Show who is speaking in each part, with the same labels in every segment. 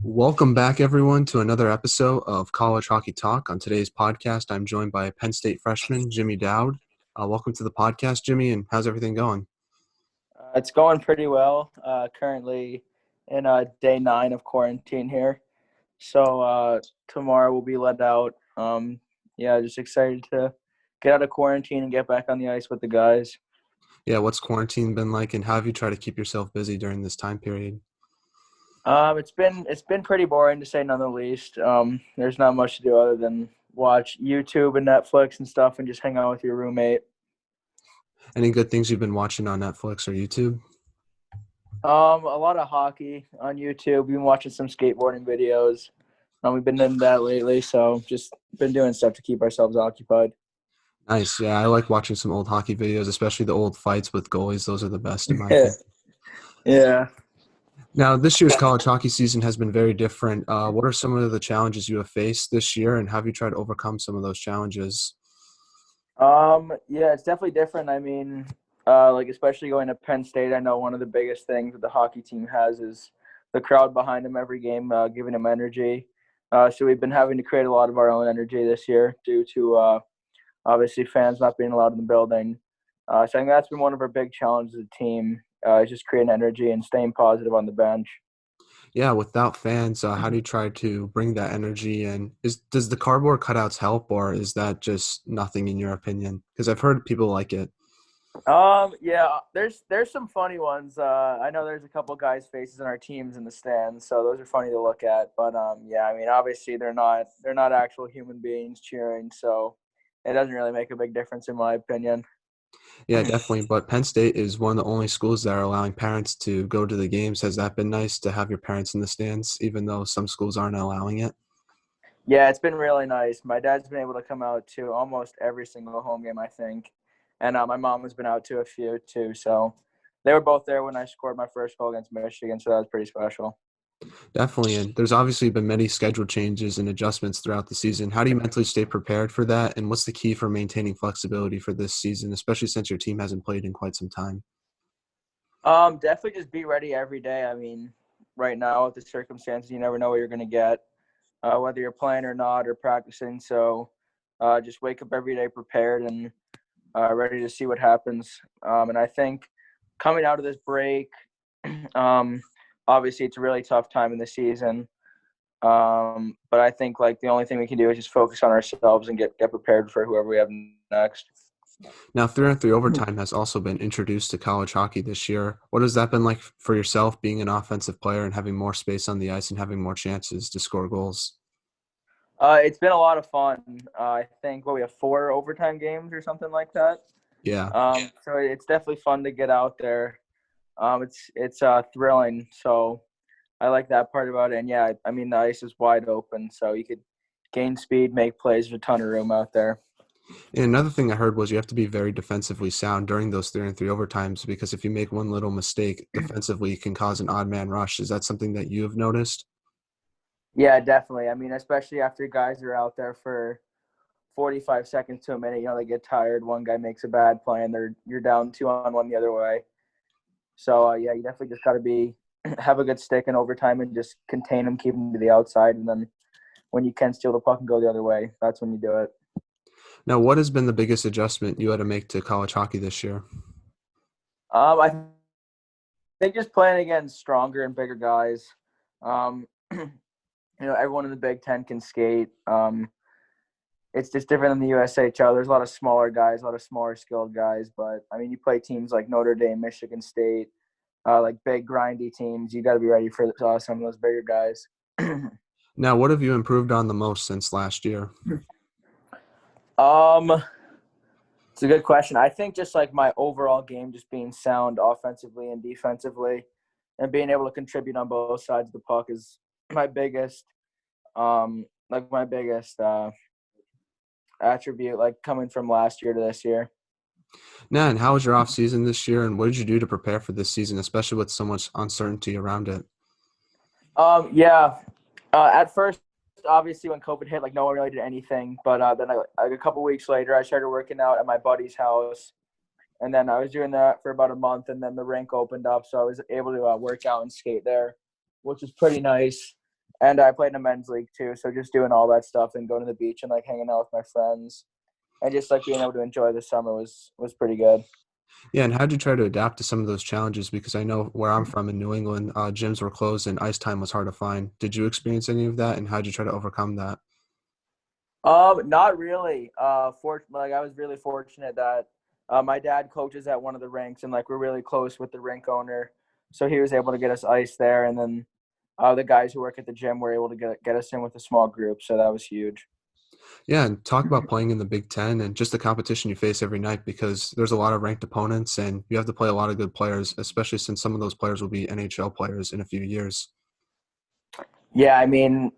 Speaker 1: Welcome back, everyone, to another episode of College Hockey Talk. On today's podcast, I'm joined by Penn State freshman Jimmy Dowd. Welcome to the podcast, Jimmy, and how's everything going?
Speaker 2: It's going pretty well. Currently in day 9 of quarantine here. So tomorrow we'll be let out. Just excited to get out of quarantine and get back on the ice with the guys.
Speaker 1: Yeah, what's quarantine been like, and how have you tried to keep yourself busy during this time period?
Speaker 2: It's been pretty boring, to say none the least. There's not much to do other than watch YouTube and Netflix and stuff and just hang out with your roommate.
Speaker 1: Any good things you've been watching on Netflix or YouTube?
Speaker 2: A lot of hockey on YouTube. We've been watching some skateboarding videos. We've been into that lately, so just been doing stuff to keep ourselves occupied.
Speaker 1: Nice. Yeah, I like watching some old hockey videos, especially the old fights with goalies. Those are the best, in my opinion.
Speaker 2: Yeah.
Speaker 1: Now, this year's college hockey season has been very different. What are some of the challenges you have faced this year, and how have you tried to overcome some of those challenges?
Speaker 2: It's definitely different. I mean, especially going to Penn State, I know one of the biggest things that the hockey team has is the crowd behind them every game, giving them energy. So we've been having to create a lot of our own energy this year due to obviously fans not being allowed in the building. So I think that's been one of our big challenges as a team, is just creating energy and staying positive on the bench.
Speaker 1: Yeah, without fans, how do you try to bring that energy? And does the cardboard cutouts help, or is that just nothing in your opinion? Because I've heard people like it.
Speaker 2: There's some funny ones. I know there's a couple guys' faces in our teams in the stands, so those are funny to look at. But I mean, obviously they're not actual human beings cheering, so it doesn't really make a big difference in my opinion.
Speaker 1: Yeah, definitely. But Penn State is one of the only schools that are allowing parents to go to the games. Has that been nice to have your parents in the stands, even though some schools aren't allowing it?
Speaker 2: Yeah, it's been really nice. My dad's been able to come out to almost every single home game, I think, and my mom has been out to a few too. So they were both there when I scored my first goal against Michigan, so that was pretty special.
Speaker 1: Definitely. And there's obviously been many schedule changes and adjustments throughout the season. How do you mentally stay prepared for that? And what's the key for maintaining flexibility for this season, especially since your team hasn't played in quite some time?
Speaker 2: Definitely just be ready every day. I mean, right now with the circumstances, you never know what you're going to get, whether you're playing or not or practicing. So just wake up every day prepared and ready to see what happens. And I think coming out of this break, obviously it's a really tough time in the season. But I think the only thing we can do is just focus on ourselves and get prepared for whoever we have next.
Speaker 1: Now, 3-on-3 overtime has also been introduced to college hockey this year. What has that been like for yourself, being an offensive player and having more space on the ice and having more chances to score goals?
Speaker 2: It's been a lot of fun. I think we have 4 overtime games or something like that.
Speaker 1: Yeah.
Speaker 2: So it's definitely fun to get out there. It's thrilling. So I like that part about it. And yeah, I mean the ice is wide open, so you could gain speed, make plays, there's a ton of room out there.
Speaker 1: And another thing I heard was you have to be very defensively sound during those 3-on-3 overtimes, because if you make one little mistake defensively, it can cause an odd man rush. Is that something that you have noticed?
Speaker 2: Yeah, definitely. I mean, especially after guys are out there for 45 seconds to a minute, they get tired. One guy makes a bad play and you're down 2-on-1 the other way. So you definitely just got to have a good stick in overtime and just contain them, keep them to the outside, and then when you can steal the puck and go the other way, that's when you do it.
Speaker 1: Now, what has been the biggest adjustment you had to make to college hockey this year?
Speaker 2: I think just playing against stronger and bigger guys. Um, everyone in the Big Ten can skate. It's just different than the USHL. There's a lot of smaller guys, a lot of smaller skilled guys. But, I mean, you play teams like Notre Dame, Michigan State, like big grindy teams. You got to be ready for some of those bigger guys.
Speaker 1: Now, what have you improved on the most since last year?
Speaker 2: It's a good question. I think just my overall game just being sound offensively and defensively and being able to contribute on both sides of the puck is my biggest attribute, coming from last year to this year.
Speaker 1: Now, and how was your off season this year, and what did you do to prepare for this season, especially with so much uncertainty around it?
Speaker 2: At first, obviously, when COVID hit, no one really did anything. But then, a couple weeks later, I started working out at my buddy's house, and then I was doing that for about a month, and then the rink opened up, so I was able to work out and skate there, which was pretty nice. And I played in a men's league too. So just doing all that stuff and going to the beach and like hanging out with my friends and just like being able to enjoy the summer was pretty good.
Speaker 1: Yeah, and how did you try to adapt to some of those challenges? Because I know where I'm from in New England, gyms were closed and ice time was hard to find. Did you experience any of that, and how did you try to overcome that?
Speaker 2: Not really. Like I was really fortunate that my dad coaches at one of the rinks, and like we're really close with the rink owner, so he was able to get us ice there, and then the guys who work at the gym were able to get us in with a small group, so that was huge.
Speaker 1: Yeah, and talk about playing in the Big Ten and just the competition you face every night because there's a lot of ranked opponents and you have to play a lot of good players, especially since some of those players will be NHL players in a few years.
Speaker 2: Yeah, I mean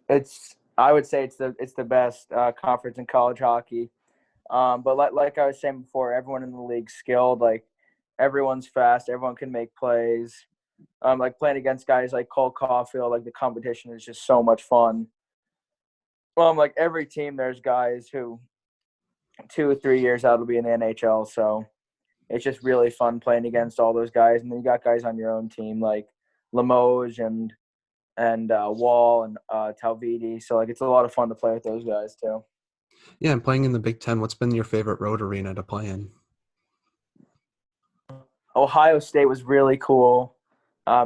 Speaker 2: I would say it's the best conference in college hockey. But like I was saying before, everyone in the league's skilled. Like everyone's fast, everyone can make plays. Like playing against guys like Cole Caulfield, like the competition is just so much fun. Like every team, there's guys who 2 or 3 years out will be in the NHL. So it's just really fun playing against all those guys. And then you got guys on your own team like Limoges and Wall and Talvidi. So like it's a lot of fun to play with those guys too.
Speaker 1: Yeah, and playing in the Big Ten, what's been your favorite road arena to play in?
Speaker 2: Ohio State was really cool.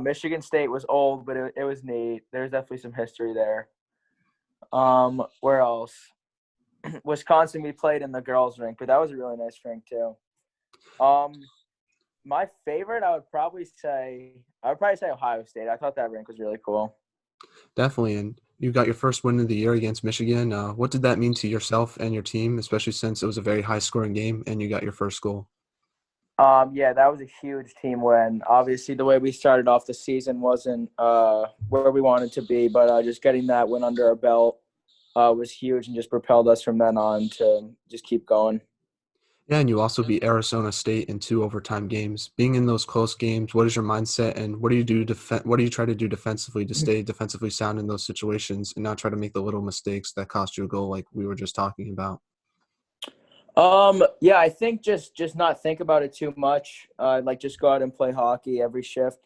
Speaker 2: Michigan State was old, but it was neat. There's definitely some history there. Where else? Wisconsin, we played in the girls' rink, but that was a really nice rink too. Um, my favorite, I would probably say Ohio State. I thought that rink was really cool.
Speaker 1: Definitely, and you got your first win of the year against Michigan. What did that mean to yourself and your team, especially since it was a very high-scoring game and you got your first goal?
Speaker 2: Yeah, that was a huge team win. Obviously, the way we started off the season wasn't where we wanted to be, but just getting that win under our belt was huge and just propelled us from then on to just keep going.
Speaker 1: Yeah, and you also beat Arizona State in two overtime games. Being in those close games, what is your mindset, and what do you do? What do you try to do defensively to stay defensively sound in those situations and not try to make the little mistakes that cost you a goal, like we were just talking about?
Speaker 2: Yeah, I think just not think about it too much. Like just go out and play hockey every shift.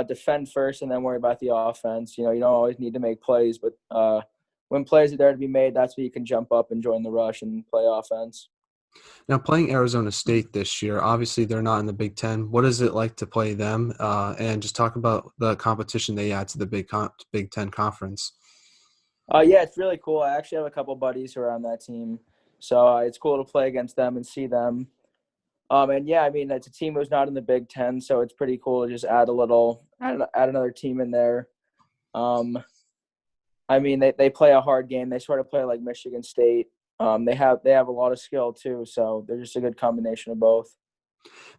Speaker 2: Defend first and then worry about the offense. You don't always need to make plays, but when plays are there to be made, that's where you can jump up and join the rush and play offense.
Speaker 1: Now, playing Arizona State this year, obviously they're not in the Big Ten. What is it like to play them? And just talk about the competition they add to the Big Ten conference.
Speaker 2: Yeah, it's really cool. I actually have a couple buddies who are on that team, so it's cool to play against them and see them. And yeah, I mean it's a team who's not in the Big Ten, so it's pretty cool to just add another team in there. Um, I mean they play a hard game. They sort of play like Michigan State. They have a lot of skill too, so they're just a good combination of both.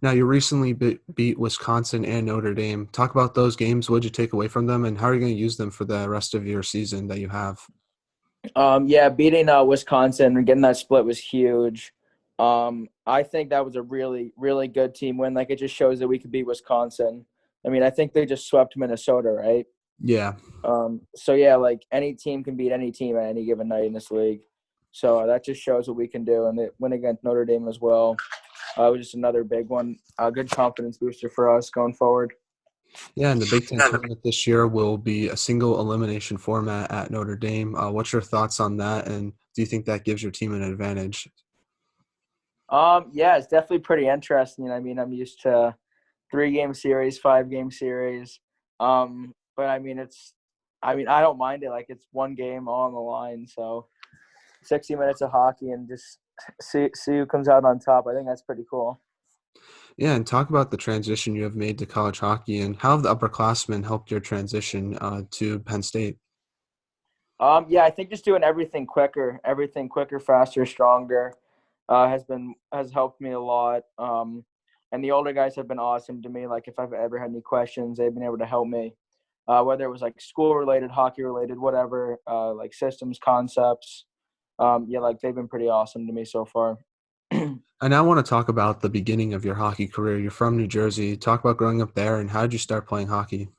Speaker 1: Now, you recently beat Wisconsin and Notre Dame. Talk about those games. What did you take away from them, and how are you going to use them for the rest of your season that you have?
Speaker 2: Yeah, beating Wisconsin and getting that split was huge. I think that was a really, really good team win. Like it just shows that we could beat Wisconsin. I mean, I think they just swept Minnesota, right?
Speaker 1: Yeah.
Speaker 2: So yeah, like any team can beat any team at any given night in this league. So that just shows what we can do. And they win against Notre Dame as well. It was just another big one. A good confidence booster for us going forward.
Speaker 1: Yeah, and the Big Ten tournament this year will be a single elimination format at Notre Dame. What's your thoughts on that, and do you think that gives your team an advantage?
Speaker 2: Yeah, it's definitely pretty interesting. I mean, I'm used to 3-game series, 5-game series. But I don't mind it. Like it's one game all on the line. So 60 minutes of hockey and just see who comes out on top. I think that's pretty cool.
Speaker 1: Yeah, and talk about the transition you have made to college hockey, and how have the upperclassmen helped your transition to Penn State?
Speaker 2: Yeah, I think just doing everything quicker, faster, stronger, has helped me a lot. And the older guys have been awesome to me. Like if I've ever had any questions, they've been able to help me. Whether it was like school related, hockey related, whatever, like systems, concepts. Yeah, like they've been pretty awesome to me so far.
Speaker 1: I now want to talk about the beginning of your hockey career. You're from New Jersey. Talk about growing up there, and how did you start playing hockey?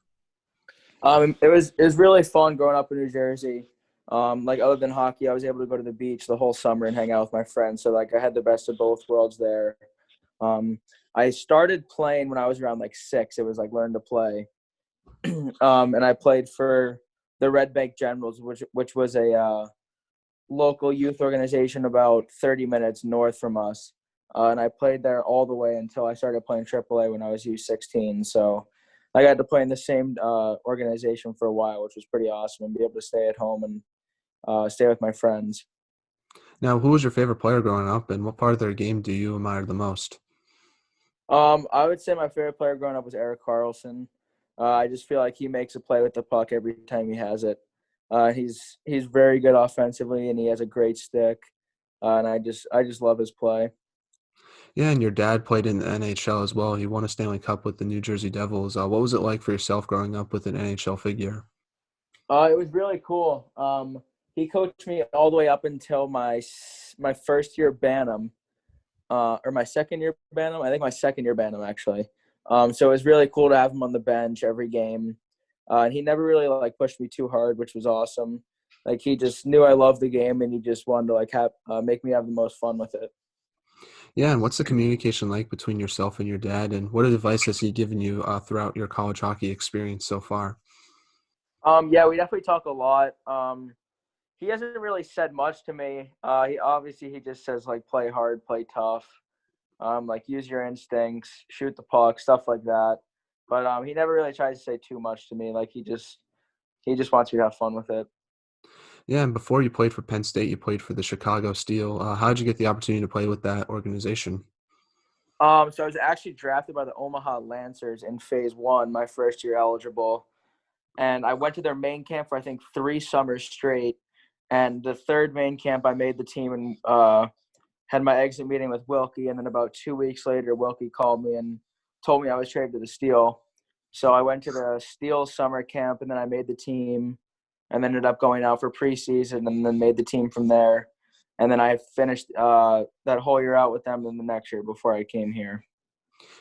Speaker 2: It was really fun growing up in New Jersey. Like other than hockey, I was able to go to the beach the whole summer and hang out with my friends. So like I had the best of both worlds there. I started playing when I was around like 6. It was like learn to play. And I played for the Red Bank Generals, which was a local youth organization about 30 minutes north from us. And I played there all the way until I started playing AAA when I was U16. So I got to play in the same organization for a while, which was pretty awesome, and be able to stay at home and stay with my friends.
Speaker 1: Now, who was your favorite player growing up, and what part of their game do you admire the most?
Speaker 2: I would say my favorite player growing up was Eric Carlson. I just feel like he makes a play with the puck every time he has it. He's very good offensively, and he has a great stick. And I just love his play.
Speaker 1: Yeah, and your dad played in the NHL as well. He won a Stanley Cup with the New Jersey Devils. What was it like for yourself growing up with an NHL figure?
Speaker 2: It was really cool. He coached me all the way up until my first year Bantam, or my second year Bantam. I think my second year Bantam actually. So it was really cool to have him on the bench every game. And he never really like pushed me too hard, which was awesome. Like he just knew I loved the game, and he just wanted to like have make me have the most fun with it.
Speaker 1: Yeah, and what's the communication like between yourself and your dad, and what advice has he given you throughout your college hockey experience so far?
Speaker 2: Yeah, we definitely talk a lot. He hasn't really said much to me. He just says like play hard, play tough, like use your instincts, shoot the puck, stuff like that. But he never really tries to say too much to me. Like he just wants me to have fun with it.
Speaker 1: Yeah, and before you played for Penn State, you played for the Chicago Steel. How did you get the opportunity to play with that organization?
Speaker 2: So I was actually drafted by the Omaha Lancers in Phase One, my first year eligible, and I went to their main camp for I think 3 summers straight. And the third main camp, I made the team and had my exit meeting with Wilkie. And then about 2 weeks later, Wilkie called me and told me I was traded to the Steel. So I went to the Steel summer camp, and then I made the team, and ended up going out for preseason, and then made the team from there. And then I finished that whole year out with them in the next year before I came here.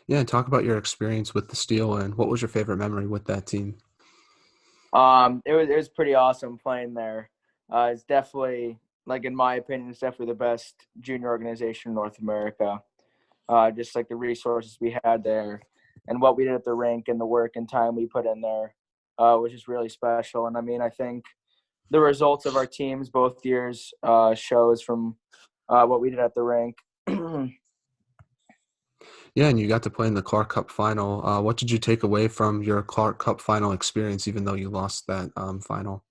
Speaker 1: Yeah, and talk about your experience with the Steel and what was your favorite memory with that team?
Speaker 2: It was pretty awesome playing there. It's definitely, like in my opinion, it's definitely the best junior organization in North America. Just like the resources we had there, and what we did at the rink, and the work and time we put in there, was just really special. And I mean, I think the results of our teams both years shows from what we did at the rink.
Speaker 1: Yeah, and you got to play in the Clark Cup final. What did you take away from your Clark Cup final experience, even though you lost that final?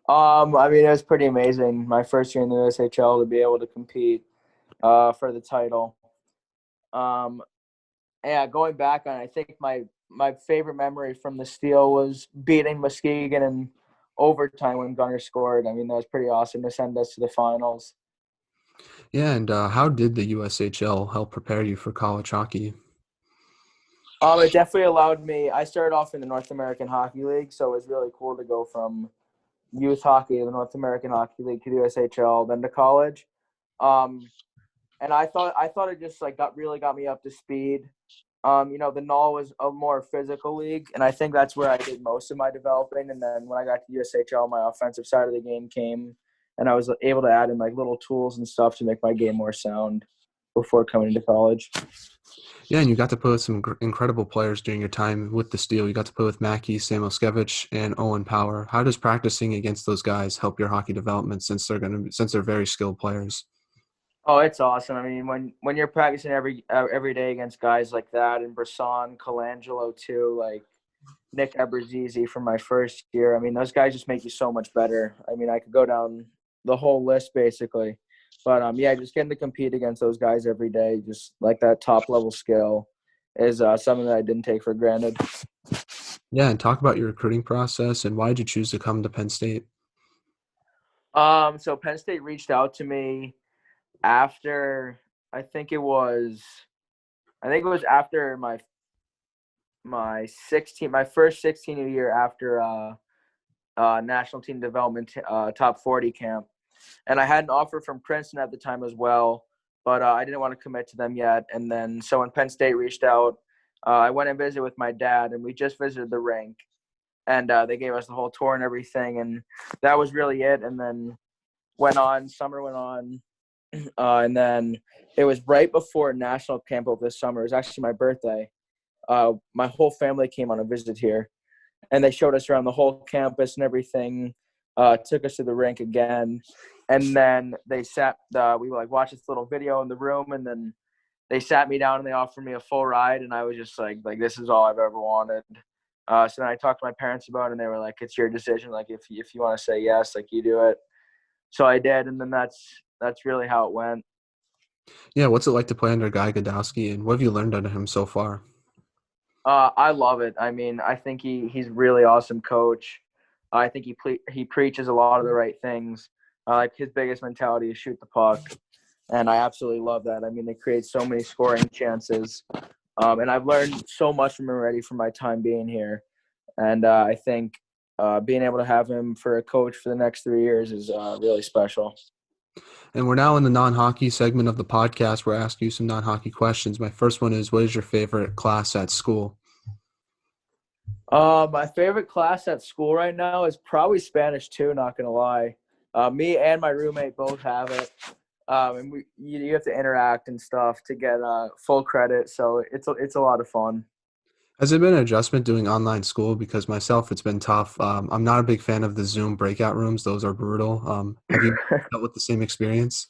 Speaker 2: I mean, it was pretty amazing. My first year in the USHL to be able to compete for the title. Um, yeah, going back on, I think my favorite memory from the Steel was beating Muskegon in overtime when Gunner scored. I mean, that was pretty awesome to send us to the finals.
Speaker 1: Yeah, and how did the USHL help prepare you for college hockey?
Speaker 2: It definitely allowed me. I started off in the North American Hockey League, so it was really cool to go from youth hockey, the North American Hockey League, to the USHL, then to college. Um, and I thought it just like got me up to speed. The NOL was a more physical league, and I think that's where I did most of my developing. And then when I got to USHL, my offensive side of the game came, and I was able to add in like little tools and stuff to make my game more sound before coming into college.
Speaker 1: Yeah, and you got to play with some incredible players during your time with the Steel. You got to play with Mackey, Samoskevich, and Owen Power. How does practicing against those guys help your hockey development since they're very skilled players?
Speaker 2: Oh, it's awesome. I mean, when you're practicing every day against guys like that, and Brisson, Colangelo too, like Nick Eberzizi from my first year. I mean, those guys just make you so much better. I mean, I could go down the whole list basically. But yeah, just getting to compete against those guys every day, just like that top level skill, is something that I didn't take for granted.
Speaker 1: Yeah, and talk about your recruiting process and why did you choose to come to Penn State?
Speaker 2: So Penn State reached out to me after I think it was after my first 16 year after national team development top 40 camp. And I had an offer from Princeton at the time as well, but I didn't want to commit to them yet. And then so when Penn State reached out, I went and visited with my dad, and we just visited the rink. And they gave us the whole tour and everything, and that was really it. And then summer went on, and then it was right before national camp over this summer. It was actually my birthday. My whole family came on a visit here, and they showed us around the whole campus and everything. Took us to the rink again, and then they we like watched this little video in the room, and then they sat me down and they offered me a full ride, and I was just like this is all I've ever wanted. So then I talked to my parents about it, and they were like, "It's your decision. Like if you want to say yes, like you do it." So I did, and then that's really how it went.
Speaker 1: Yeah, what's it like to play under Guy Godowski, and what have you learned under him so far?
Speaker 2: I love it. I mean, I think he's a really awesome coach. I think he preaches a lot of the right things. Like his biggest mentality is shoot the puck, and I absolutely love that. I mean, they create so many scoring chances, and I've learned so much from him already from my time being here. And I think being able to have him for a coach for the next 3 years is really special.
Speaker 1: And we're now in the non-hockey segment of the podcast where I ask you some non-hockey questions. My first one is, what is your favorite class at school?
Speaker 2: My favorite class at school right now is probably Spanish too, not gonna lie. Me and my roommate both have it. And you have to interact and stuff to get full credit, so it's a lot of fun.
Speaker 1: Has it been an adjustment doing online school? Because myself, it's been tough. I'm not a big fan of the Zoom breakout rooms. Those are brutal. Have you dealt with the same experience?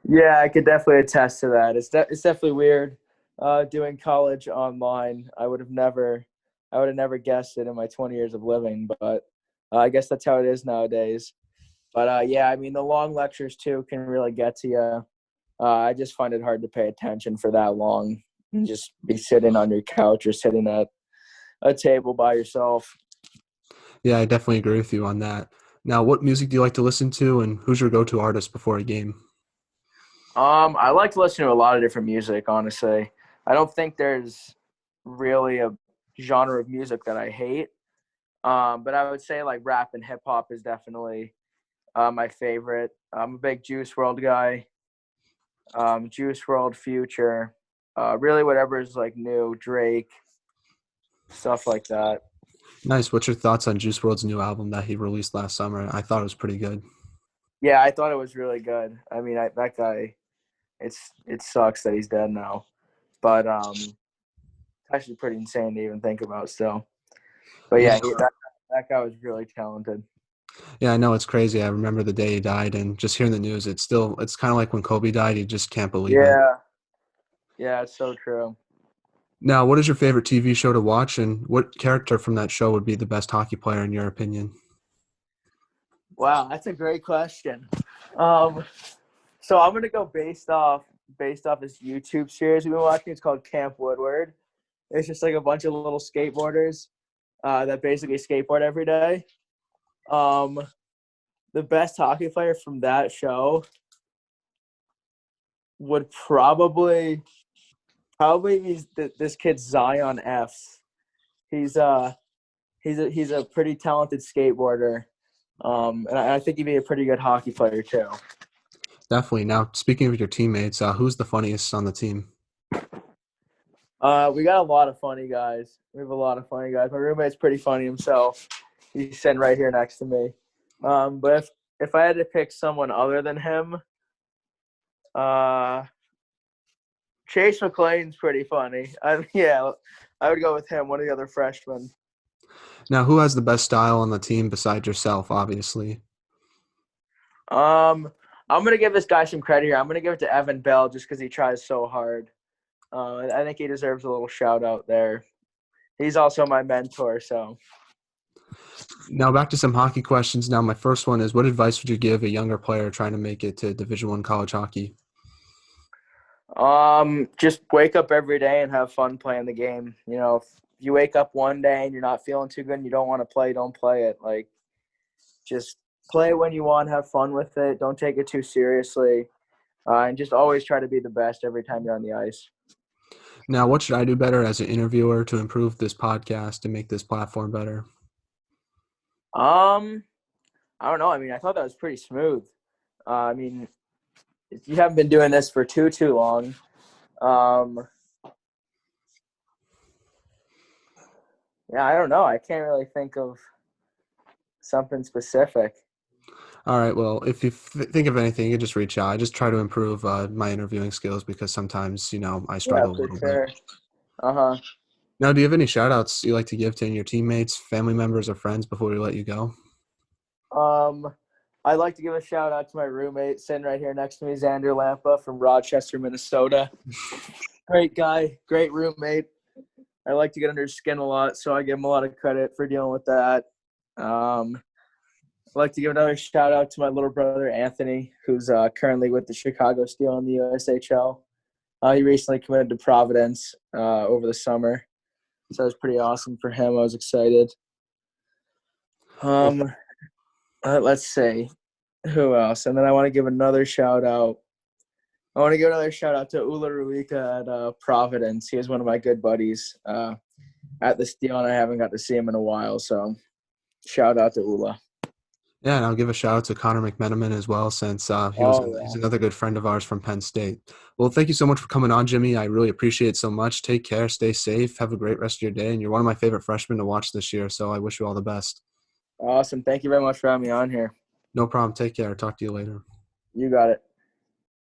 Speaker 2: Yeah, I could definitely attest to that. It's definitely weird doing college online. I would have never guessed it in my 20 years of living, but I guess that's how it is nowadays. But yeah, I mean the long lectures too can really get to you. I just find it hard to pay attention for that long and just be sitting on your couch or sitting at a table by yourself.
Speaker 1: Yeah, I definitely agree with you on that. Now, what music do you like to listen to, and who's your go-to artist before a game?
Speaker 2: I like to listen to a lot of different music, honestly. I don't think there's really a genre of music that I hate. But I would say like rap and hip hop is definitely my favorite. I'm a big Juice World guy. Juice World, Future, really whatever is like new, Drake, stuff like that.
Speaker 1: Nice. What's your thoughts on Juice WRLD's new album that he released last summer? I thought it was pretty good.
Speaker 2: Yeah, I thought it was really good. I mean, that guy, it sucks that he's dead now, but it's actually pretty insane to even think about still. But
Speaker 1: Yeah,
Speaker 2: yeah, that guy was really talented.
Speaker 1: yeah, I know it's crazy. I remember the day he died, and just hearing the news, it's kind of like when Kobe died. You just can't believe it.
Speaker 2: Yeah, yeah, it's so true.
Speaker 1: Now, what is your favorite TV show to watch, and what character from that show would be the best hockey player in your opinion?
Speaker 2: Wow, that's a great question. Um, so I'm gonna go based off this YouTube series we've been watching. It's called Camp Woodward. It's just like a bunch of little skateboarders that basically skateboard every day. Um, the best hockey player from that show would probably this kid Zion F. He's he's a pretty talented skateboarder. And I think he'd be a pretty good hockey player too.
Speaker 1: Definitely. Now, speaking of your teammates, who's the funniest on the team?
Speaker 2: We got a lot of funny guys. We have a lot of funny guys. My roommate's pretty funny himself. He's sitting right here next to me. But if I had to pick someone other than him, Chase McLean's pretty funny. Yeah, I would go with him. One of the other freshmen.
Speaker 1: Now, who has the best style on the team besides yourself, obviously?
Speaker 2: I'm gonna give this guy some credit here. I'm gonna give it to Evan Bell just because he tries so hard. I think he deserves a little shout out there. He's also my mentor, so.
Speaker 1: Now, back to some hockey questions. Now, my first one is, what advice would you give a younger player trying to make it to Division I college hockey?
Speaker 2: Just wake up every day and have fun playing the game. You know, if you wake up one day and you're not feeling too good and you don't want to play, don't play it. Like, just play when you want, have fun with it. Don't take it too seriously. And just always try to be the best every time you're on the ice.
Speaker 1: Now, what should I do better as an interviewer to improve this podcast and make this platform better?
Speaker 2: I don't know. I mean, I thought that was pretty smooth. I mean, you haven't been doing this for too long. Yeah, I don't know. I can't really think of something specific.
Speaker 1: All right. Well, if you think of anything, you can just reach out. I just try to improve my interviewing skills because sometimes, I
Speaker 2: Yeah,
Speaker 1: struggle a
Speaker 2: for
Speaker 1: little bit.
Speaker 2: sure. Uh-huh.
Speaker 1: Now, do you have any shout outs you like to give to your teammates, family members, or friends before we let you go?
Speaker 2: Um, I'd like to give a shout out to my roommate sitting right here next to me, Xander Lampa from Rochester, Minnesota. Great guy, great roommate. I like to get under his skin a lot, so I give him a lot of credit for dealing with that. I'd like to give another shout out to my little brother Anthony, who's currently with the Chicago Steel in the USHL. He recently committed to Providence over the summer, so it was pretty awesome for him. I was excited.
Speaker 1: Well,
Speaker 2: Let's see who else, and then I want to give another shout out. I want to give another shout out to Ula Ruika at Providence. He is one of my good buddies at the Steel, and I haven't got to see him in a while. So, shout out to Ula.
Speaker 1: yeah, and I'll give a shout out to Connor McMenamin as well, since he's
Speaker 2: Oh
Speaker 1: another good friend of ours from Penn State. Well, thank you so much for coming on, Jimmy. I really appreciate it so much. Take care, stay safe, have a great rest of your day, and you're one of my favorite freshmen to watch this year. So I wish you all the best.
Speaker 2: yeah, awesome! Thank you very much for having me on here.
Speaker 1: No problem. Take care. Talk to you later.
Speaker 2: You got it.